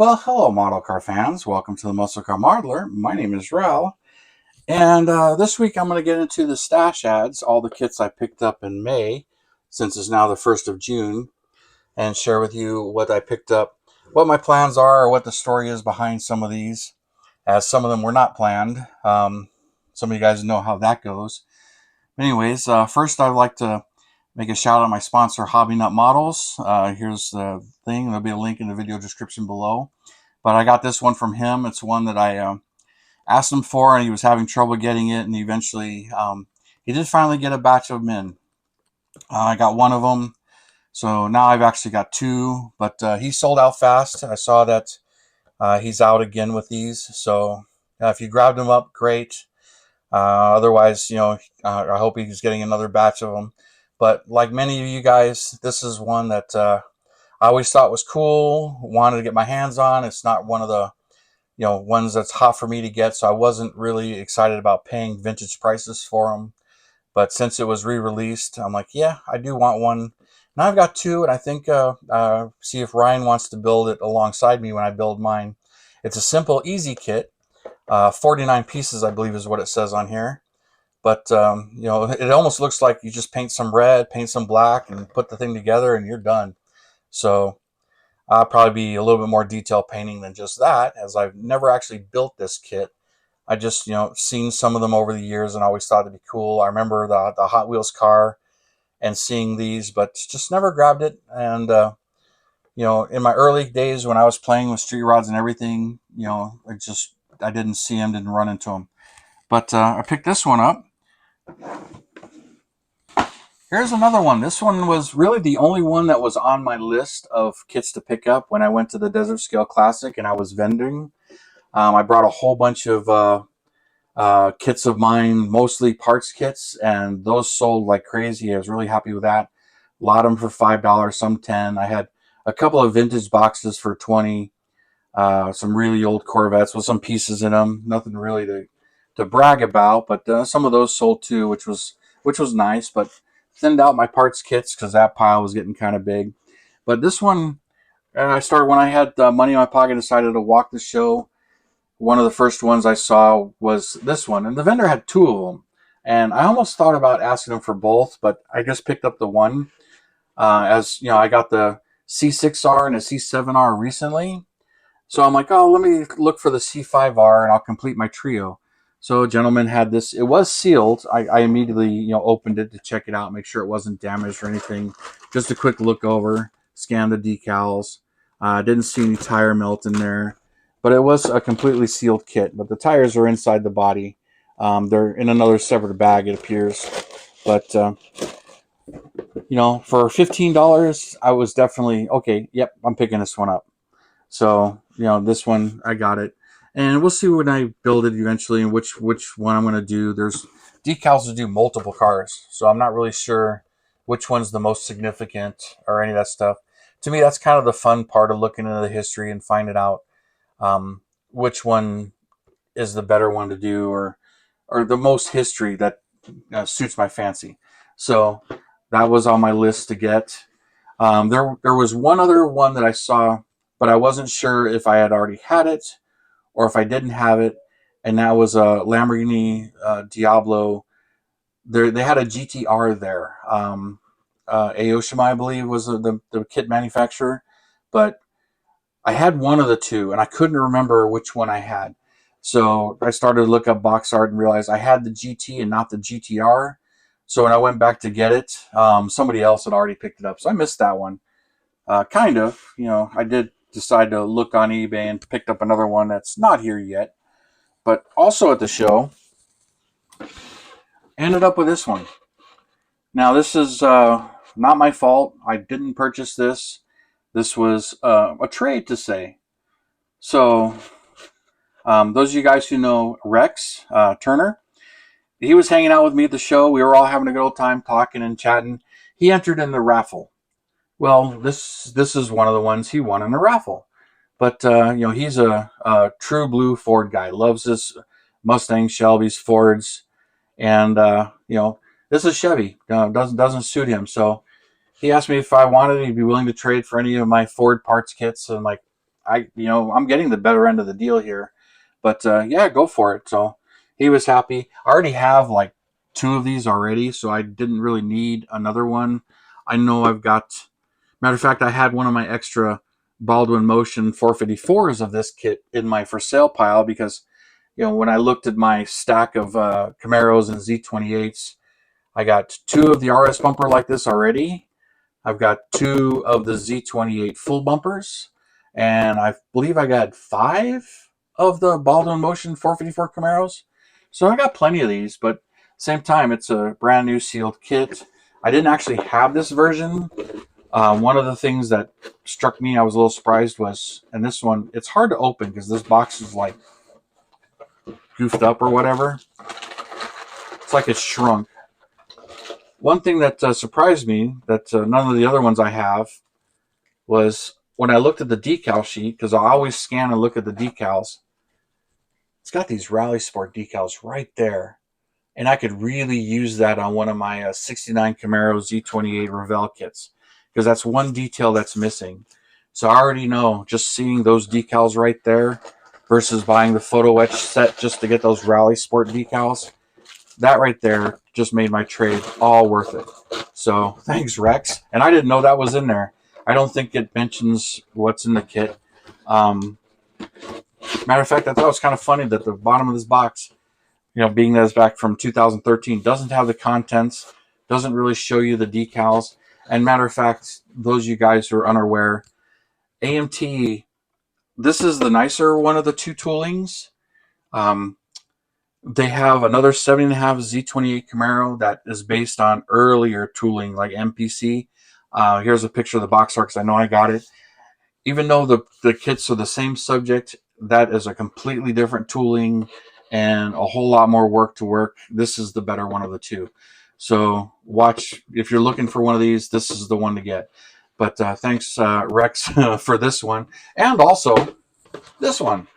Well, hello, model car fans. Welcome to the Muscle Car Modeler. My name is Ral, and this week I'm going to get into the stash ads, all the kits I picked up in May, since it's now the 1st of June, and share with you what I picked up, what my plans are, or what the story is behind some of these, as some of them were not planned. Some of you guys know how that goes. Anyways, first I'd like to make a shout out to my sponsor, Hobby Nut Models. Here's the thing. There'll be a link in the video description below. But I got this one from him. It's one that I asked him for, and he was having trouble getting it, and eventually he did finally get a batch of them in. I got one of them, so now I've actually got two, but he sold out fast. I saw that he's out again with these, so if you grabbed them up, great. Otherwise, I hope he's getting another batch of them. But like many of you guys, this is one that I always thought was cool, wanted to get my hands on. It's not one of the ones that's hot for me to get, so I wasn't really excited about paying vintage prices for them. But since it was re-released, I'm like, yeah, I do want one. Now I've got two, and I think see if Ryan wants to build it alongside me when I build mine. It's a simple, easy kit. 49 pieces, I believe, is what it says on here. But it almost looks like you just paint some red, paint some black, and put the thing together, and you're done. So I'll probably be a little bit more detail painting than just that, as I've never actually built this kit. I just, seen some of them over the years and always thought it'd be cool. I remember the Hot Wheels car and seeing these, but just never grabbed it. And, in my early days when I was playing with street rods and everything, I didn't see them, didn't run into them. But I picked this one up. Here's another one. This one was really the only one that was on my list of kits to pick up when I went to the Desert Scale Classic and I was vending. I brought a whole bunch of kits of mine, mostly parts kits, and those sold like crazy. I was really happy with that. A lot of them for $5, some 10. I had a couple of vintage boxes for 20. Some really old Corvettes with some pieces in them. Nothing really to brag about, but some of those sold too, which was nice. But thinned out my parts kits because that pile was getting kind of big. But this one, I started when I had money in my pocket. Decided to walk the show. One of the first ones I saw was this one, and the vendor had two of them. And I almost thought about asking him for both, but I just picked up the one. As you know, I got the C6R and a C7R recently, so I'm like, oh, let me look for the C5R and I'll complete my trio. So a gentleman had this. It was sealed. I immediately opened it to check it out, make sure it wasn't damaged or anything. Just a quick look over, scan the decals. Didn't see any tire melt in there, but it was a completely sealed kit. But the tires are inside the body. They're in another separate bag, it appears. But for $15, I was definitely okay. Yep, I'm picking this one up. So, this one, I got it. And we'll see when I build it eventually and which one I'm going to do. There's decals to do multiple cars. So I'm not really sure which one's the most significant or any of that stuff. To me, that's kind of the fun part of looking into the history and finding out which one is the better one to do or the most history that suits my fancy. So that was on my list to get. There was one other one that I saw, but I wasn't sure if I had already had it or if I didn't have it, and that was a Lamborghini Diablo. They had a GTR there. Aoshima, I believe, was the kit manufacturer, but I had one of the two, and I couldn't remember which one I had. So I started to look up box art and realized I had the GT and not the GTR. So when I went back to get it, somebody else had already picked it up. So I missed that one. Kind of. I did decide to look on eBay and picked up another one that's not here yet. But also at the show, ended up with this one. Now, this is not my fault. I didn't purchase this. This was a trade to say. So those of you guys who know Rex Turner, he was hanging out with me at the show. We were all having a good old time talking and chatting. He entered in the raffle. Well, this is one of the ones he won in the raffle. But he's a true blue Ford guy. Loves his Mustang, Shelby's, Fords, and this is Chevy. Doesn't suit him. So he asked me if I wanted it. He'd be willing to trade for any of my Ford parts kits. And I'm like, I'm getting the better end of the deal here. But yeah, go for it. So he was happy. I already have like 2 of these already, so I didn't really need another one. I know I've got. Matter of fact, I had one of my extra Baldwin Motion 454s of this kit in my for sale pile because when I looked at my stack of Camaros and Z28s, I got 2 of the RS bumper like this already. I've got 2 of the Z28 full bumpers, and I believe I got 5 of the Baldwin Motion 454 Camaros. So I got plenty of these, but same time, it's a brand new sealed kit. I didn't actually have this version. One of the things that struck me, I was a little surprised was, and this one, it's hard to open because this box is like goofed up or whatever. It's like it's shrunk. One thing that surprised me that none of the other ones I have was when I looked at the decal sheet, because I always scan and look at the decals. It's got these Rally Sport decals right there. And I could really use that on one of my 69 Camaro Z28 Revell kits, because that's one detail that's missing. So I already know, just seeing those decals right there versus buying the photo etch set just to get those Rally Sport decals, that right there just made my trade all worth it. So thanks, Rex. And I didn't know that was in there. I don't think it mentions what's in the kit. Matter of fact, I thought it was kind of funny that the bottom of this box, being that it's back from 2013, doesn't have the contents, doesn't really show you the decals. And matter of fact, those of you guys who are unaware, AMT, this is the nicer one of the 2 toolings. They have another 7.5 Z28 Camaro that is based on earlier tooling like MPC. Here's a picture of the box art because I know I got it. Even though the kits are the same subject, that is a completely different tooling and a whole lot more work to work. This is the better one of the 2. So watch, if you're looking for one of these, this is the one to get. But thanks, Rex, for this one. And also this one.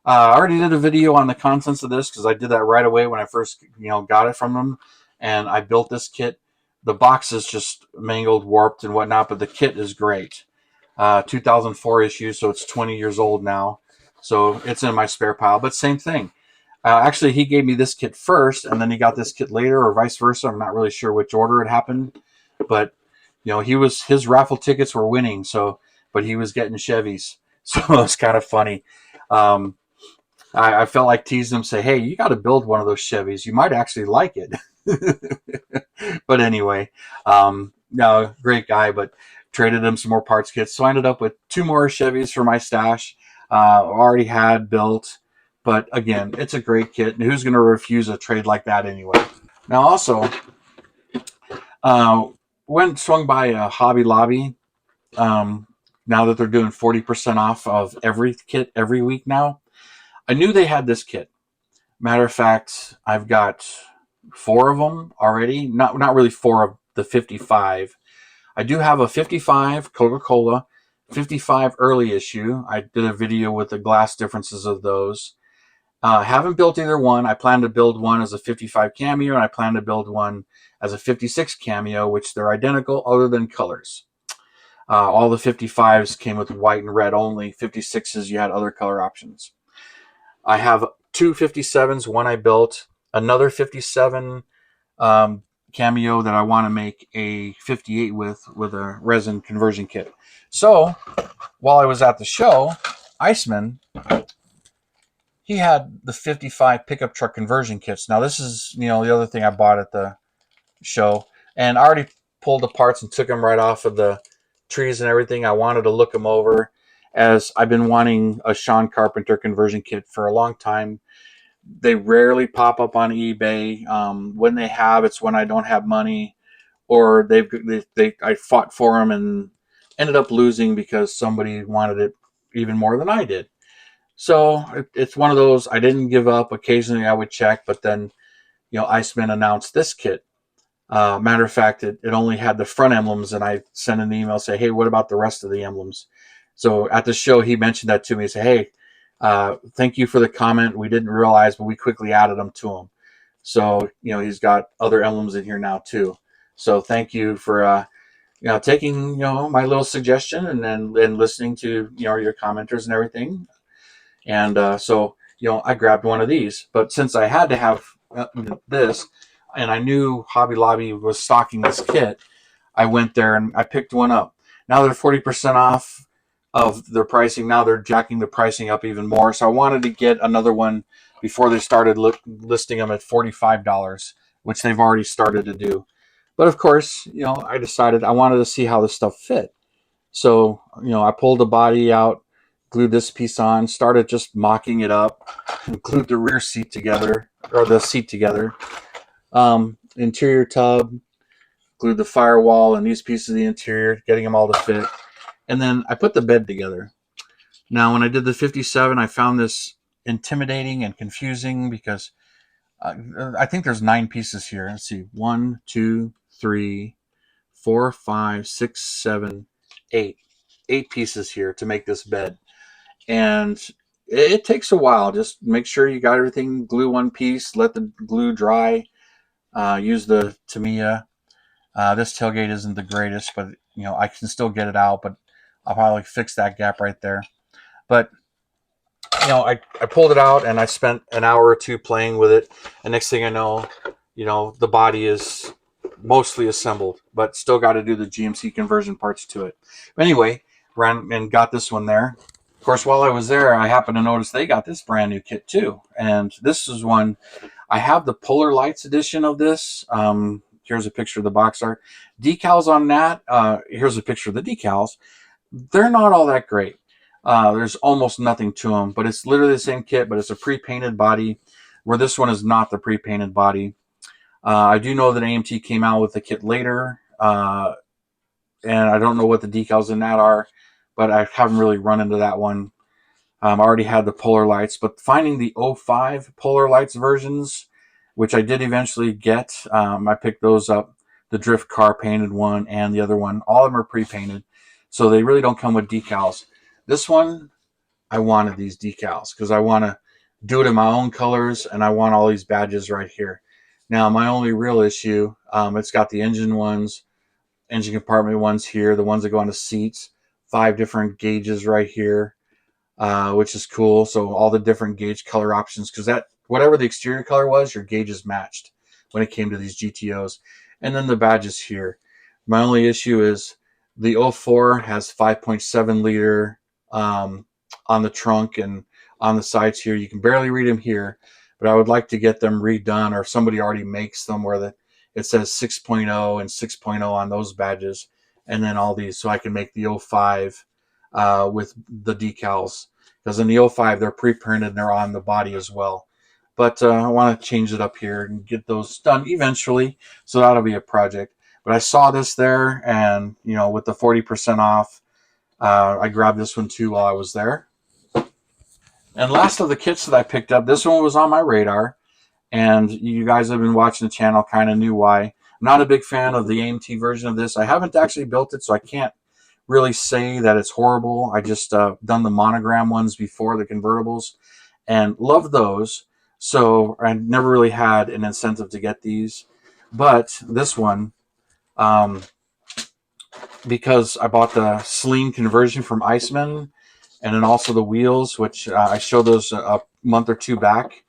I already did a video on the contents of this because I did that right away when I first got it from them. And I built this kit. The box is just mangled, warped, and whatnot, but the kit is great. 2004 issue, so it's 20 years old now. So it's in my spare pile, but same thing. Actually, he gave me this kit first, and then he got this kit later, or vice versa. I'm not really sure which order it happened, but his raffle tickets were winning, but he was getting Chevys, so it's kind of funny. I felt like teasing him, say, "Hey, you got to build one of those Chevys. You might actually like it." But anyway, no, great guy, but traded him some more parts kits. So I ended up with 2 more Chevys for my stash. Already had built, but again, it's a great kit. And who's going to refuse a trade like that anyway? Now, also, swung by Hobby Lobby. Now that they're doing 40% off of every kit every week now, I knew they had this kit. Matter of fact, I've got 4 of them already. Not really 4 of the 55. I do have a 55 Coca-Cola, 55 early issue. I did a video with the glass differences of those. Haven't built either one. I plan to build one as a 55 Cameo, and I plan to build one as a 56 Cameo, which they're identical other than colors. All the 55s came with white and red only. 56s, you had other color options. I have 2 57s, one I built, another 57 Cameo that I want to make a 58 with a resin conversion kit. So while I was at the show, Iceman, he had the 55 pickup truck conversion kits. Now this is the other thing I bought at the show, and I already pulled the parts and took them right off of the trees and everything. I wanted to look them over, as I've been wanting a Sean Carpenter conversion kit for a long time. They rarely pop up on eBay. When they have, it's when I don't have money, or I fought for them and ended up losing because somebody wanted it even more than I did. So it's one of those. I didn't give up. Occasionally I would check, but then Iceman announced this kit. Matter of fact, it only had the front emblems, and I sent an email say, "Hey, what about the rest of the emblems?" So at the show, he mentioned that to me. He said, "Hey, thank you for the comment. We didn't realize, but we quickly added them to him." So he's got other emblems in here now too. So thank you for taking my little suggestion and then listening to your commenters and everything. And so I grabbed one of these. But since I had to have this, and I knew Hobby Lobby was stocking this kit, I went there and I picked one up. Now they're 40% off of their pricing. Now they're jacking the pricing up even more. So I wanted to get another one before they started listing them at $45, which they've already started to do. But of course, I decided I wanted to see how this stuff fit. So, I pulled the body out, glued this piece on, started just mocking it up, glued the rear seat together, or the seat together. Interior tub, glued the firewall and these pieces of the interior, getting them all to fit. And then I put the bed together. Now, when I did the 57, I found this intimidating and confusing because I think there's 9 pieces here. Let's see, 1, 2, 3, 4, 5, 6, 7, 8. 8 pieces here to make this bed. And it takes a while. Just make sure you got everything. Glue one piece, let the glue dry. Use the Tamiya. This tailgate isn't the greatest, but I can still get it out. But I'll probably fix that gap right there. But I pulled it out and I spent an hour or two playing with it. And next thing I know, the body is mostly assembled, but still got to do the GMC conversion parts to it. But anyway, ran and got this one there. Of course, while I was there, I happened to notice they got this brand new kit too. And this is one, I have the Polar Lights edition of this. Here's a picture of the box art. Decals on that. Here's a picture of the decals. They're not all that great. There's almost nothing to them, but it's literally the same kit, but it's a pre-painted body, where this one is not the pre-painted body. I do know that AMT came out with the kit later, and I don't know what the decals in that are, but I haven't really run into that one. I already had the Polar Lights, but finding the 05 Polar Lights versions, which I did eventually get, I picked those up, the Drift Car painted one and the other one. All of them are pre-painted, so they really don't come with decals. This one, I wanted these decals because I want to do it in my own colors, and I want all these badges right here. Now, my only real issue, it's got the engine ones, engine compartment ones here, the ones that go on the seats, 5 different gauges right here, which is cool. So all the different gauge color options, because that whatever the exterior color was, your gauges matched when it came to these GTOs. And then the badges here. My only issue is the 04 has 5.7 liter on the trunk and on the sides here. You can barely read them here, but I would like to get them redone, or if somebody already makes them where it says 6.0 and 6.0 on those badges, and then all these, so I can make the 05 with the decals, because in the 05 they're pre-printed and they're on the body as well. But I want to change it up here and get those done eventually, so that'll be a project. But I saw this there, and with the 40% off, I grabbed this one too while I was there. And last of the kits that I picked up, this one was on my radar, and you guys have been watching the channel kind of knew why. I'm not a big fan of the AMT version of this. I haven't actually built it, so I can't really say that it's horrible. I just done the monogram ones before, the convertibles, and love those. So I never really had an incentive to get these. But this one, because I bought the Sling conversion from Iceman, and then also the wheels, which I showed those a month or two back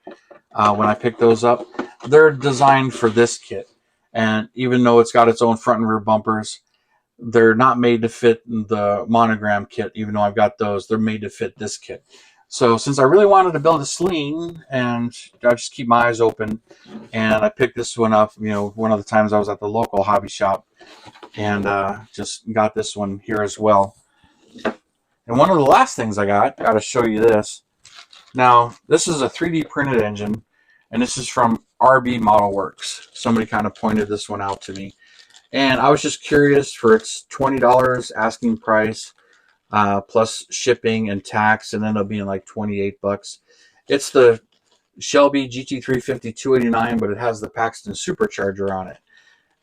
when I picked those up. They're designed for this kit. And even though it's got its own front and rear bumpers, they're not made to fit the monogram kit. Even though I've got those, they're made to fit this kit. So since I really wanted to build a Sling, and I just keep my eyes open, and I picked this one up, one of the times I was at the local hobby shop, and just got this one here as well. And one of the last things I got to show you this. Now, this is a 3D printed engine, and this is from RB Model Works. Somebody kind of pointed this one out to me. And I was just curious, for its $20 asking price, plus shipping and tax, and ended up being like 28 bucks. It's the Shelby GT350 289, but it has the Paxton supercharger on it.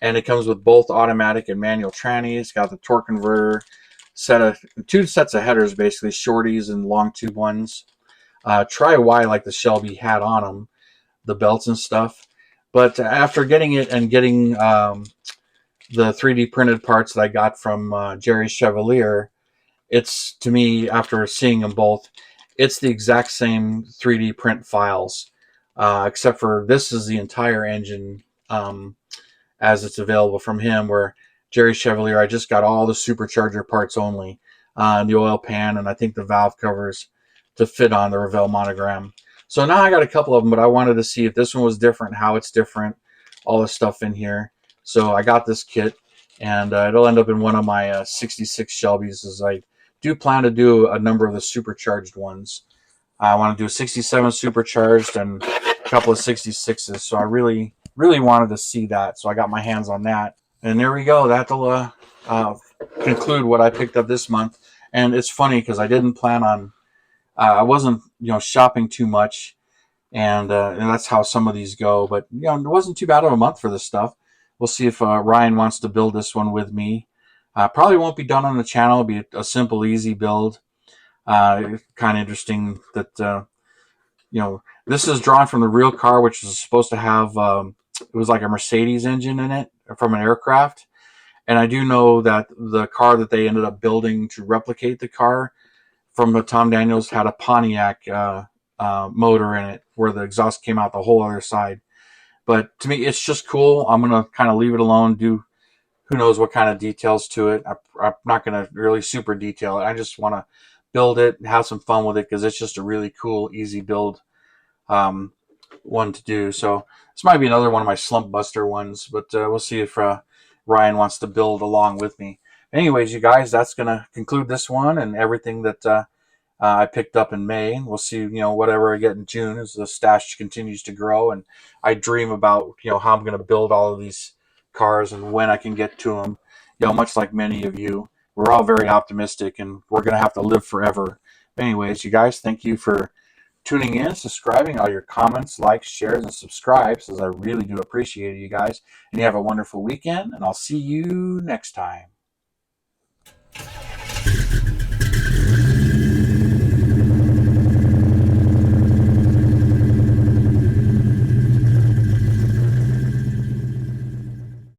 And it comes with both automatic and manual trannies. It's got the torque converter, two sets of headers, basically, shorties and long tube ones. Tri-Y like the Shelby had on them, the belts and stuff. But after getting it and getting the 3D printed parts that I got from Jerry Chevalier, it's, to me, after seeing them both, it's the exact same 3D print files, except for this is the entire engine as it's available from him, where Jerry Chevalier, I just got all the supercharger parts only, the oil pan, and I think the valve covers to fit on the Revell monogram. So now I got a couple of them, but I wanted to see if this one was different, how it's different, all the stuff in here. So I got this kit, and it'll end up in one of my 66 Shelbys, as I do plan to do a number of the supercharged ones. I want to do a 67 supercharged and a couple of 66s. So I really, really wanted to see that. So I got my hands on that. And there we go. That'll conclude what I picked up this month. And it's funny because I didn't plan on, I wasn't, shopping too much. And that's how some of these go. But, it wasn't too bad of a month for this stuff. We'll see if Ryan wants to build this one with me. Probably won't be done on the channel. It'll be a simple, easy build. Kind of interesting that, this is drawn from the real car, which is supposed to have, it was like a Mercedes engine in it from an aircraft. And I do know that the car that they ended up building to replicate the car from the Tom Daniels had a Pontiac motor in it, where the exhaust came out the whole other side. But to me, it's just cool. I'm going to kind of leave it alone, do who knows what kind of details to it. I'm not going to really super detail it. I just want to build it and have some fun with it, because it's just a really cool, easy build one to do. So this might be another one of my slump buster ones, but we'll see if Ryan wants to build along with me. Anyways, you guys, that's going to conclude this one and everything that I picked up in May. We'll see, whatever I get in June as the stash continues to grow, and I dream about, how I'm going to build all of these cars and when I can get to them. Much like many of you, we're all very optimistic, and we're going to have to live forever. Anyways, you guys, thank you for tuning in, subscribing, all your comments, likes, shares, and subscribes, as I really do appreciate it, you guys. And you have a wonderful weekend, and I'll see you next time.